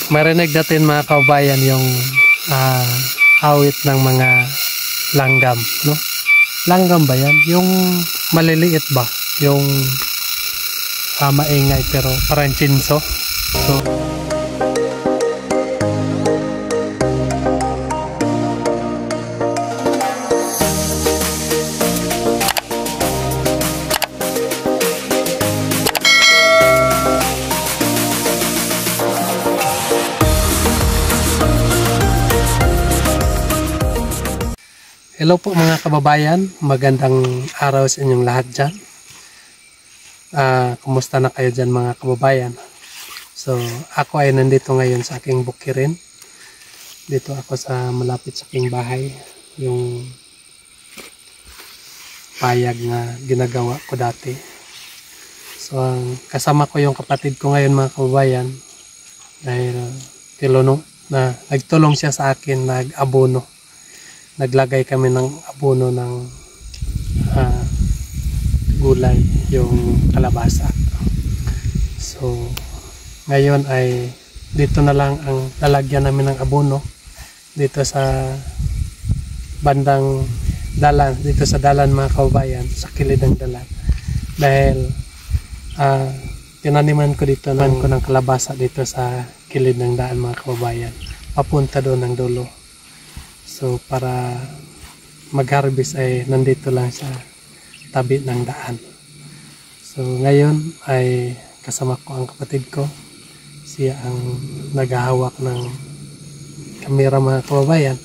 Marinig natin mga kabayan yung awit ng mga langgam, no? Langgam ba yan? Yung maliliit ba? Yung maingay pero parang chinso. So, hello po mga kababayan, magandang araw sa inyong lahat dyan. Kumusta na kayo dyan mga kababayan? So ako ay nandito ngayon sa aking bukirin. Dito ako sa malapit sa aking bahay. Yung payag na ginagawa ko dati. So kasama ko yung kapatid ko ngayon mga kababayan. Dahil nagtulong siya sa akin, nag-abono. Naglagay kami ng abono ng gulay, yung kalabasa. So ngayon ay dito na lang ang lalagyan namin ng abono dito sa bandang dalan, dito sa dalan mga kababayan, sa kilid ng dalan. Dahil tinaniman ko dito ng kalabasa dito sa kilid ng daan mga kababayan, papunta doon ng dulo. So para mag-harvest ay nandito lang sa tabi ng daan. So ngayon ay kasama ko ang kapatid ko. Siya ang naghahawak ng kamera mga kababayan.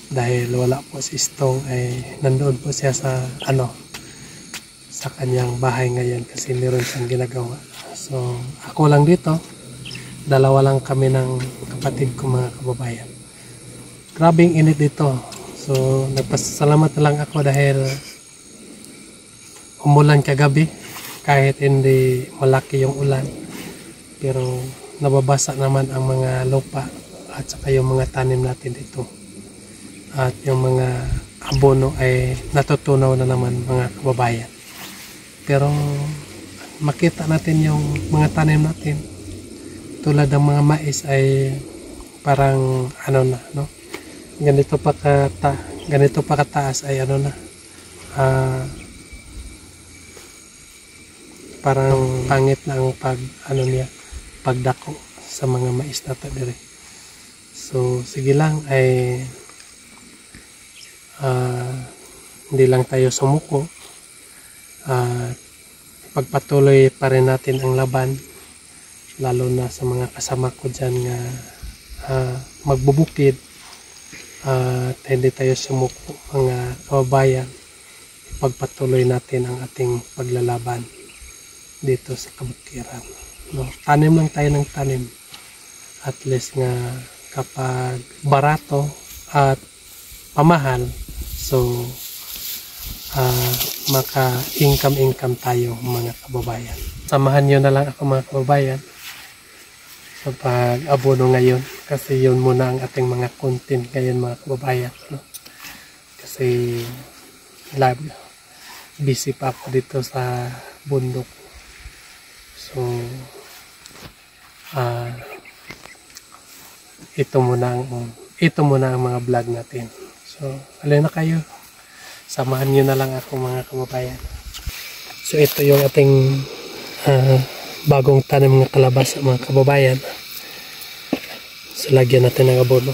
Dahil wala po si Stong ay nandoon po siya sa kanyang bahay ngayon kasi meron siyang ginagawa. So ako lang dito. Dalawa lang kami ng kapatid ko mga kababayan. Grabing init dito. So nagpasalamat na lang ako dahil umulan kagabi kahit hindi malaki yung ulan. Pero nababasa naman ang mga lupa at saka yung mga tanim natin dito. At yung mga abono ay natutunaw na naman mga kababayan. Pero makita natin yung mga tanim natin. Tulad ng mga mais ay parang no? Ganito pa kataas ay parang pangit na ang pagdako sa mga mais na dire. So sige lang ay hindi lang tayo sumuko, pagpatuloy pa rin natin ang laban, lalo na sa mga kasama ko dyan nga magbubukid. At hindi tayo sumuko mga kababayan, ipagpatuloy natin ang ating paglalaban dito sa kabukiran. No? Tanim lang tayo ng tanim. At least nga kapag barato at pamahal, so maka-income tayo mga kababayan. Samahan nyo na lang ako mga kababayan sa pag-abono ngayon kasi yun muna ang ating mga content ngayon mga kababayan, no? Kasi busy pa ako dito sa bundok. So ito muna ang mga vlog natin. So alin na kayo, samahan nyo na lang ako mga kababayan. So ito yung ating bagong tanim ng kalabasa mga kababayan. So lagyan natin ng abono.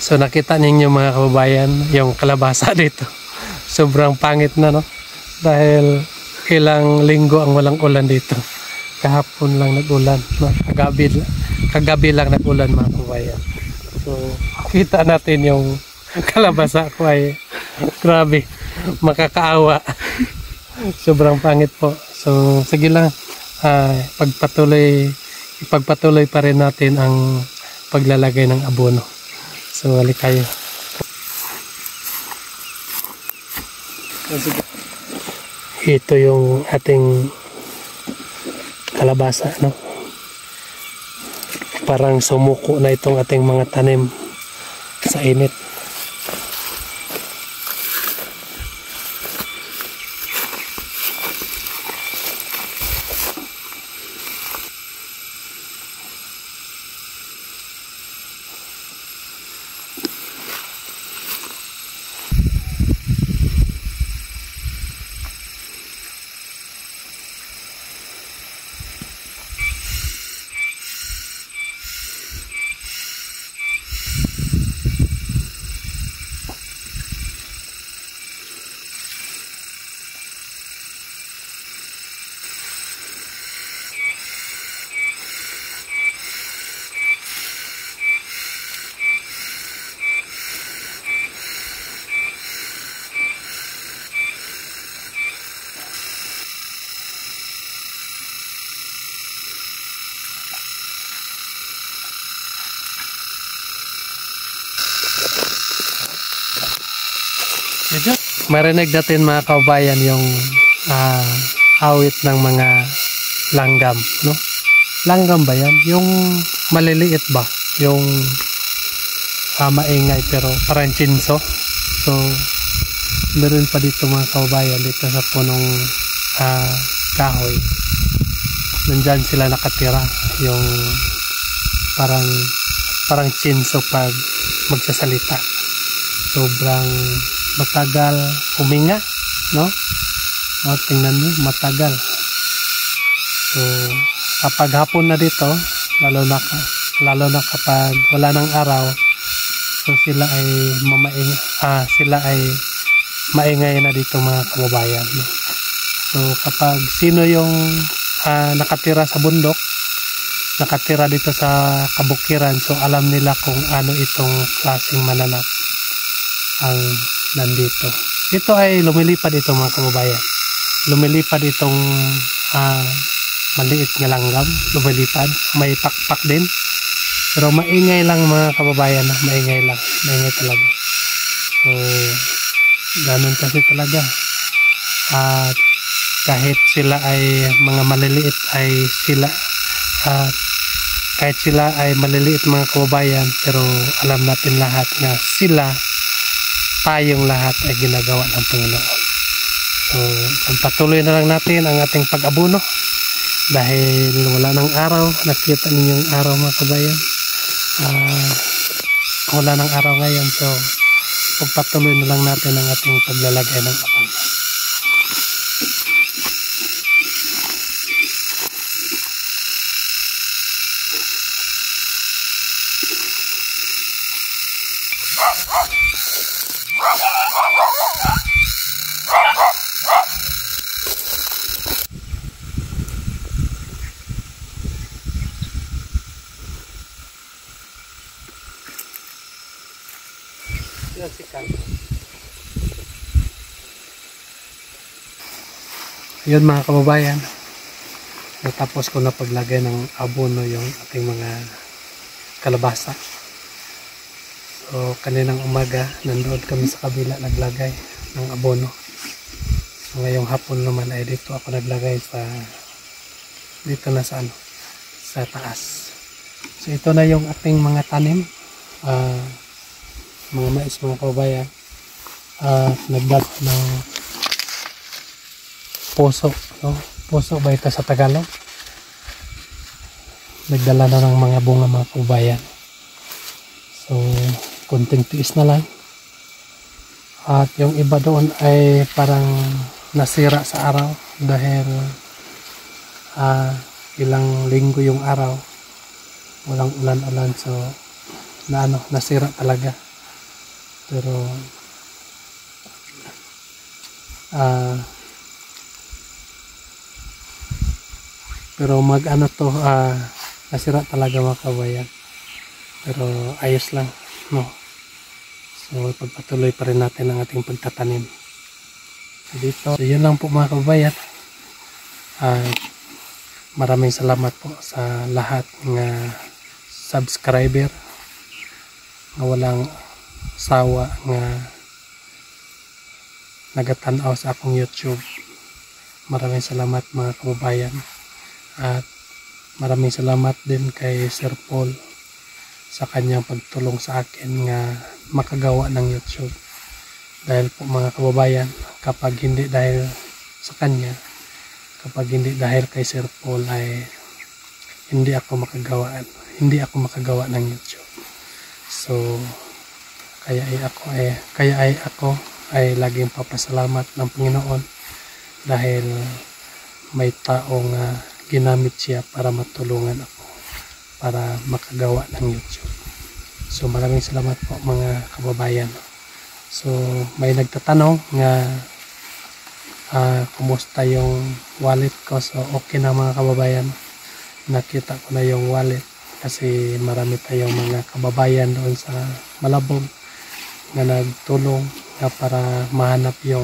So nakita ninyo mga kababayan yung kalabasa dito. Sobrang pangit na, no? Dahil ilang linggo ang walang ulan dito. Kahapon lang nag-ulan, no? Kagabi lang nag-ulan mga kababayan. So kita natin yung kalabasa ko ay grabe, makakaawa. Sobrang pangit po. So sige lang, ipagpatuloy pa rin natin ang paglalagay ng abono. So halik kayo. Ito yung ating kalabasa, no? Parang sumuko na itong ating mga tanim sa init. marinig natin mga kabayan yung awit ng mga langgam, no? Langgam ba yan? Yung maliliit ba? Yung maingay pero parang chinso. So meron pa dito mga kabayan dito sa punong kahoy. Nandyan sila nakatira, yung parang chinso pag magsasalita. Sobrang matagal huminga, no? Tingnan niyo, matagal. So kapag hapon na dito, lalo na kapag wala ng araw, so sila ay maingay na dito mga kababayan, no? So kapag sino yung nakatira sa bundok, nakatira dito sa kabukiran, so alam nila kung ano itong klaseng mananap ang nandito. Ito ay lumilipad ito mga kababayan. Lumilipad itong maliit nga langgam, lumilipad, may pakpak din. Pero maingay lang mga kababayan, maingay lang, maingay talaga. So ganun kasi talaga. At kahit sila ay mga maliliit ay sila kahit sila ay maliliit mga kababayan, pero alam natin lahat na tayong lahat ay ginagawa ng Panginoon. So pagpatuloy na lang natin ang ating pag-abono dahil wala ng araw. Nakita ninyo yung araw mga kababayan, wala ng araw ngayon. So pagpatuloy na lang natin ang ating paglalagay ng abono. Yun mga kababayan, natapos ko na paglagay ng abono yung ating mga kalabasa. So kaninang umaga nandoon kami sa kabila naglagay ng abono. So ngayong hapon naman ay dito ako naglagay dito na sa taas. So ito na yung ating mga tanim, mga mais mga kababayan. Nagdala ng puso, no? Puso ba ito sa Tagalog? Nagdala na ng mga bunga mga kababayan. So kunting tiis na lang. At yung iba doon ay parang nasira sa araw dahil ilang linggo yung araw, walang ulan-ulan, so nasira talaga. Pero nasira talaga mga kabayan, pero ayos lang, no? So pagpatuloy pa rin natin ang ating pagtatanim dito. So yun lang po mga kabayan. Maraming salamat po sa lahat ng subscriber nga walang sawa nga nagatanaw sa akong YouTube. Maraming salamat mga kababayan, at maraming salamat din kay Sir Paul sa kanyang pagtulong sa akin nga makagawa ng YouTube. Dahil po mga kababayan, kapag hindi dahil sa kanya, kapag hindi dahil kay Sir Paul, ay hindi ako makagawa ng YouTube. So kaya ako ay laging papasalamat ng Panginoon dahil may taong ginamit siya para matulungan ako para makagawa ng YouTube. So maraming salamat po mga kababayan. So may nagtatanong nga kumusta yung wallet ko. So okay na mga kababayan, nakita ko na yung wallet kasi marami tayong mga kababayan doon sa Malabog na nagtulong na para mahanap yung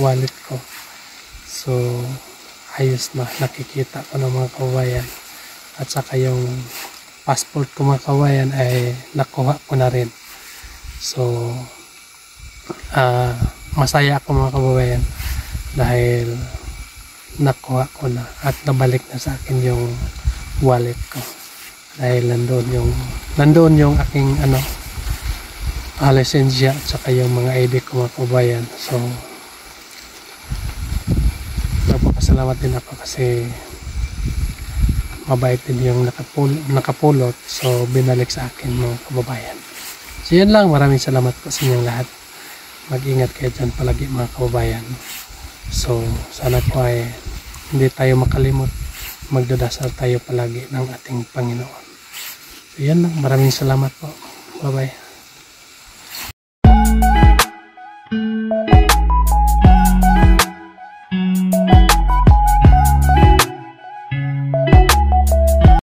wallet ko. So ayos na, nakikita ko ng mga kababayan, at saka yung passport ko mga kababayan ay nakuha ko na rin. So masaya ako mga kababayan dahil nakuha ko na at nabalik na sa akin yung wallet ko dahil nandoon yung aking lisensya at saka yung mga ID ko mga kababayan. So nagpapasalamat din ako kasi mabait din yung nakapulot, so binalik sa akin mga kababayan. So yan lang, maraming salamat po sa inyong lahat. Mag-ingat kayo dyan palagi mga kababayan. So sana po ay hindi tayo makalimot, magdadasal tayo palagi ng ating Panginoon. So yan lang, maraming salamat po. Bye bye.